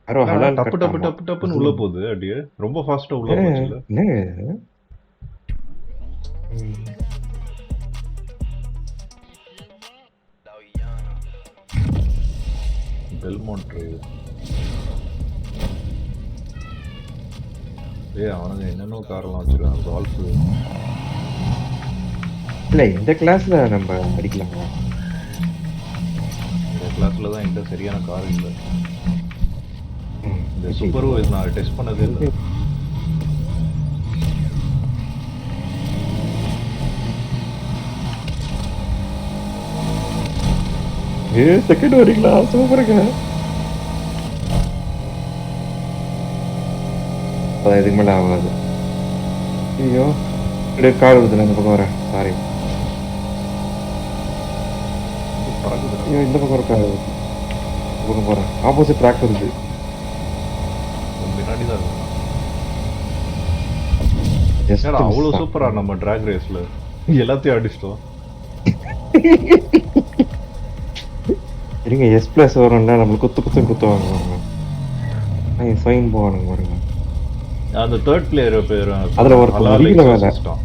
யாரோ என்னடா ஹலால் டப்பு டப்பு கட்டாமா. டப்பு டப்புன்னு உள்ள போகுது அப்படியே ரொம்ப ஃபாஸ்டா உள்ள போச்சுல்ல. என்னங்க இது? ம். Belmont drive. அவனுங்க என்னென்ன காரெல்லாம் வச்சிருக்காங்க. கால்ஃப். இல்ல இந்த கிளாஸ்ல நம்ம அடிக்கலாமா? இந்த கிளாஸ்ல தான் என்கிட்ட சரியான கார் இல்லை. இந்த இது சூப்பரும் இது நான் டெஸ்ட் பண்ணதே இல்லை. செகண்ட் வரீங்களா? சூப்பருங்க. அதான் இதுக்கு மேல ஆகாது. ஐயோ இப்படியே கார் வருதுல இந்த பக்கம் வரேன். சாரி. ஐயோ இந்த பக்கம் ஒரு கார் வருது. இந்த பக்கம் போறேன். ஆப்போசிட் ட்ராக் வருது. முன்னாடி தான் இருக்கு. Just என்னடா அவ்வளோ miss. சூப்பரா நம்ம டிராக் ரேஸ்ல எல்லாத்தையும் அடிச்சிட்டோம். இருங்க எஸ் பிளஸ் வரும்ல நம்மளுக்கு குத்துவாங்க. ஃபைன் போவானுங்க பாருங்க. அந்த தேர்ட் பிளேயர் பேர் அதுல ஒரு ஹலால் முடியல வேலை. எக்ஸார்சிஸ்டம்.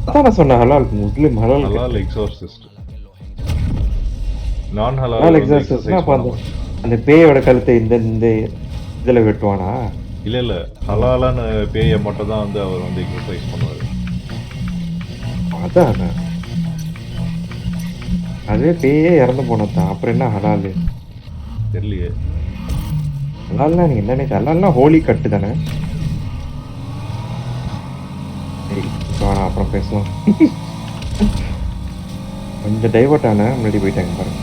அதான் நான் சொன்னேன் ஹலால் முஸ்லிம் ஹலால் ஹலால் எக்ஸார்சிஸ்ட். நான் ஹலால் ஹலால் எக்ஸார்சிஸ்ட்னா அப்ப அந்த பேயோட கழுத்தை இந்த இந்த இதுல வெட்டுவானா? இல்ல ஹலாலான பேயை மட்டும் தான் வந்து அவர் வந்து எக்ஸசைஸ் பண்ணுவாரு. அதான் அதுவே பேயே இறந்து போனதான். அப்புறம் என்ன ஹலால்? தெரியலையே. ஹலால்னா நீங்க என்ன நினைக்க? ஹலால்னா ஹோலி கட்டு தானே? சரி வேணாம் அப்புறம் பேசலாம். கொஞ்சம் டைவர்ட் ஆன முன்னாடி போயிட்டாங்க பாருங்க.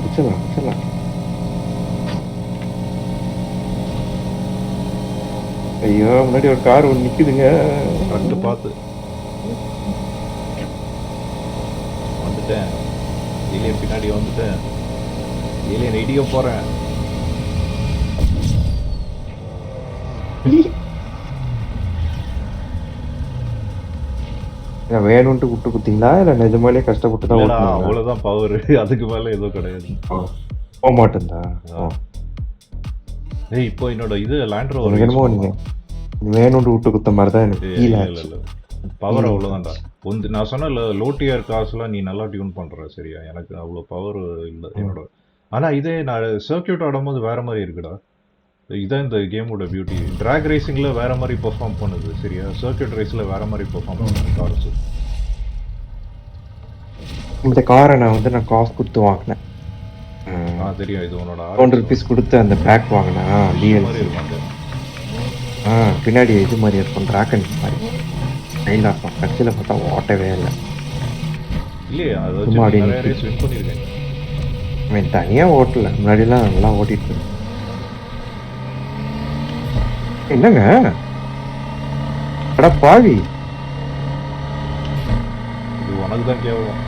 பிச்சலாம். ஐயோ முன்னாடி ஒரு கார் ஒன்று நிக்குதுங்க. கரெக்ட் பார்த்து வந்துட்டேன். ஏலியன் பின்னாடி வந்துட்டேன். ஏலியன் இடிக்க போறேன். வேணும்ட்டு விட்டு குத்தீங்களா இல்ல நிஜமாலே கஷ்டப்பட்டு தான் ஓட்டணும்? அவ்வளவுதான் பவர். அதுக்கு மேல எதுவும் கிடையாது. போக மாட்டேன்டா. ஏய் இப்போ என்னோட இது லேண்ட் ரோவர் என்னமோ நீங்க வேணும்ட்டு விட்டு குத்த மாதிரி தான் எனக்கு ஃபீல் ஆச்சு. இல்ல பவர் அவ்வளவுதான்டா. நான் சொன்னல லோ டியர் கார்ஸ்லாம் நீ நல்லா டியூன் பண்ற சரியா. எனக்கு அவ்வளவு பவர் இல்லை என்னோட. ஆனா இதே நான் சர்க்கியூட் ஆடும்போது வேற மாதிரி இருக்குடா. இதான் இந்த கேமோட பியூட்டி. டிராக் ரேசிங்ல வேற மாதிரி பெர்ஃபார்ம் பண்ணுது சரியா. சர்க்கியூட் ரேஸ்ல வேற மாதிரி பெர்ஃபார்ம் பண்ணுது கார்ஸ். இந்த காரை நான் காசு கொடுத்து வாங்கினேன். தெரியும். இது உன்னோட ₹100 கொடுத்து அந்த பேக் வாங்கினேன். மாதிரி இருக்கும். பின்னாடி இது மாதிரி இருக்கும். டிராகன் மாதிரி ஸ்டைலா இருக்கும். கட்சியில பார்த்தா ஓட்டவே இல்லை. இல்லையா அது வச்சு நிறைய ரேஸ் வின் பண்ணிருக்கேன். அவன் தனியா ஓட்டல. முன்னாடிலாம் நல்லா ஓட்டிட்டு இருக்கு. என்னங்க அட பாவி. இது உனக்கு தான் கேவலம்.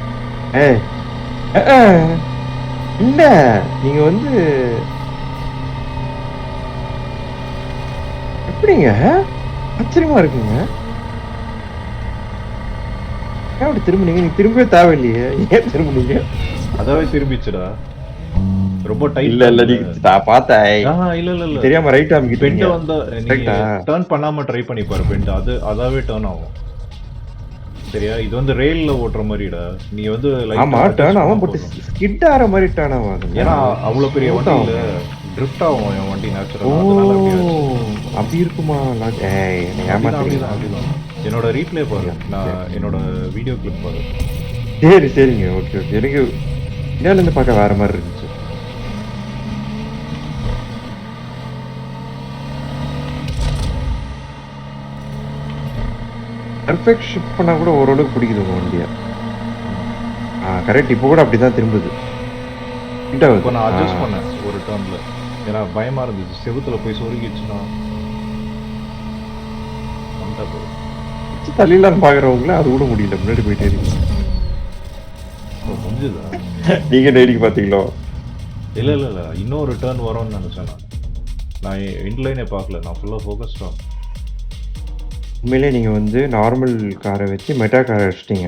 இல்ல நீங்க எப்படிங்க ஆச்சரியமா இருக்குங்க. ஏன் அப்படி திரும்பினீங்க? நீங்க திரும்பவே தேவையில்லையே. ஏன் திரும்பினீங்க? அதாவே திரும்பிச்சுடா. ரொம்ப டைட். இல்ல நீங்க பார்த்தேன். இல்ல தெரியாம ரைட் ஆமிக்கிட்டு பெண்ட் வந்தா நீங்க டர்ன் பண்ணாம ட்ரை பண்ணி பாரு. பெண்ட் அதாவே டர்ன் ஆகும் சரியா. இது ரெயில்ல ஓட்டுற மாதிரிடா. நீ ஆமா டர்ன் ஆகும். பட் ஸ்கிட் ஆற மாதிரி டர்ன் ஆகும். ஏன்னா அவ்வளவு பெரிய வண்டியில ட்ரிஃப்ட் ஆகும் என் வண்டி நேச்சுரலா. அப்படி இருக்குமா? என்னோட ரீப்ளே பாரு. நான் என்னோட வீடியோ கிளிப் பாரு. சரிங்க ஓகே. எனக்கு இந்தியால இருந்து பார்க்க வேற மாதிரி இருந்துச்சு. பர்ஃபெக்ட் ஷிஃப்ட் பண்ணா கூட ஓரளவுக்கு பிடிக்குது உங்க வண்டியா. கரெக்ட். இப்போ கூட அப்படிதான் திரும்புது. இப்போ நான் அட்ஜஸ்ட் பண்ணேன் ஒரு டர்ன்ல. ஏன்னா பயமா இருந்துச்சு செவுத்துல போய் சொருகிடுச்சுன்னா. தள்ளிலாம் பாக்குறவங்கள அது கூட முடியல. முன்னாடி போயிட்டே இருக்கு. முடிஞ்சதா? நீங்க நேரிக்கு பாத்தீங்களோ? இல்ல இன்னொரு டர்ன் வரும்னு நினைச்சேன். நான் இன்லைனே பார்க்கல. நான் ஃபுல்லா ஃபோக்கஸ்டா. உண்மையிலே நீங்க நார்மல் காரை வச்சு மெட்டா காரை வச்சிட்டீங்க.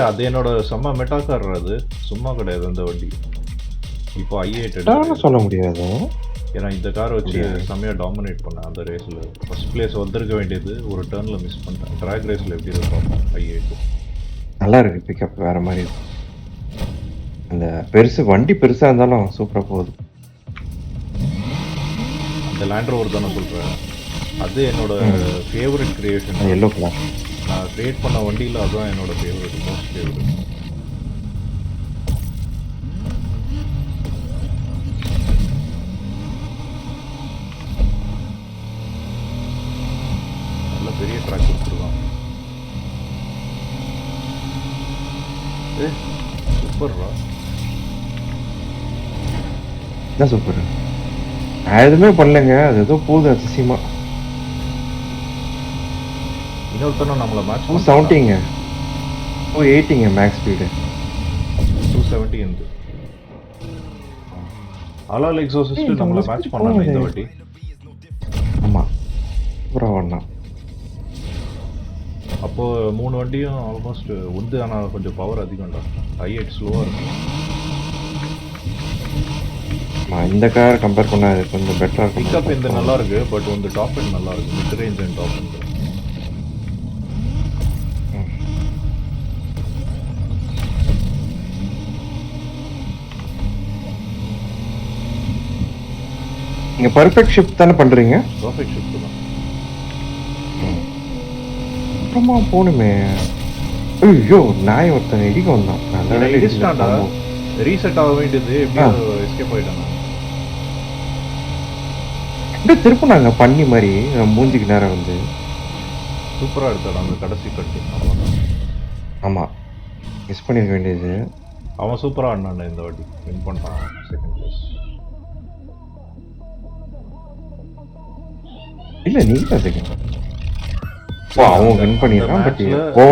அது என்னோட செம்ம மெட்டா கார். அது சும்மா கிடையாது அந்த வண்டி. இப்போ i8 அதான் சொல்ல முடியாது. ஏன்னா இந்த கார் வச்சு முடியாது. செம்மையா டாமினேட் பண்ணேன் அந்த ரேஸில். ஃபர்ஸ்ட் பிளேஸ் வந்திருக்க வேண்டியது ஒரு டர்னில் மிஸ் பண்ணிட்டேன். ட்ராக் ரேஸில் எப்படி இருக்கும் i8. நல்லா இருக்கு பிக்கப் வேற மாதிரி இருக்கு. அந்த பெருசு வண்டி பெருசா இருந்தாலும் சூப்பரா போகுது. அந்த லேண்ட் ரோவர் தானே சொல்கிறேன். அது என்னோட ஃபேவரட் கிரியேஷன். Yellow colour. நான் கிரியேட் பண்ண வண்டியில் அதுதான் என்னோட ஃபேவரட், மோஸ்ட் ஃபேவரட். நல்ல பெரிய ட்ராக் கொடுத்துருக்கான். ஏ சூப்பர்ரா. என்ன சூப்பர். நான் எதுவுமே பண்ணலைங்க. அது ஏதோ போகுது அதிசயமா. இன்னொருத்தனும் நம்மளை மேட்ச் 270ங்க. 280ங்க மேக்ஸ் ஸ்பீடு. 270 இருந்து அலால் எக்ஸாசிஸ்ட் நம்மளை மேட்ச் பண்ணாங்க இந்த வாட்டி. ஆமா சூப்பரா ஓடலாம். அப்போ 3 வண்டியும் ஆல்மோஸ்ட் வந்து, ஆனால் கொஞ்சம் பவர் அதிகம்டா. i8 ஸ்லோவாக இருக்கும். இந்த கார் கம்பேர் பண்ணா இது கொஞ்சம் பெட்டரா இருக்கும். பிக்கப் இந்த நல்லா இருக்கு, பட் வந்து டாப் எண்ட் நல்லா இருக்கு. Mid range and top end. நீங்க பெர்ஃபெக்ட் ஷிஃப்ட் தானே பண்றீங்க? பர்ஃபெக்ட் ஷிஃப்ட் தான். அப்புறமா போணுமே. ஐயோ நாய் ஒருத்தன் இடிக்க வந்தான். நல்ல வேளை இடிச்சிட்டான்டா. ரீசெட் ஆக வேண்டியது எப்படியோ எஸ்கேப் ஆயிட்டான். அப்படியே திருப்பினாங்க பண்ணி மாதிரி மூஞ்சிக்கு நேரம் வந்து. சூப்பராக எடுத்தாடா அந்த கடைசி கட்டு. அவ்வளோதான். ஆமாம் மிஸ் பண்ணிருக்க வேண்டியது. அவன் சூப்பராக ஆடினான் இந்த வாட்டி. வின் பண்ணிட்டான் செகண்ட் பிளேஸ். இல்லை நீங்க தான் செகண்ட். அவன் வின் பண்ணிடுறான். பட்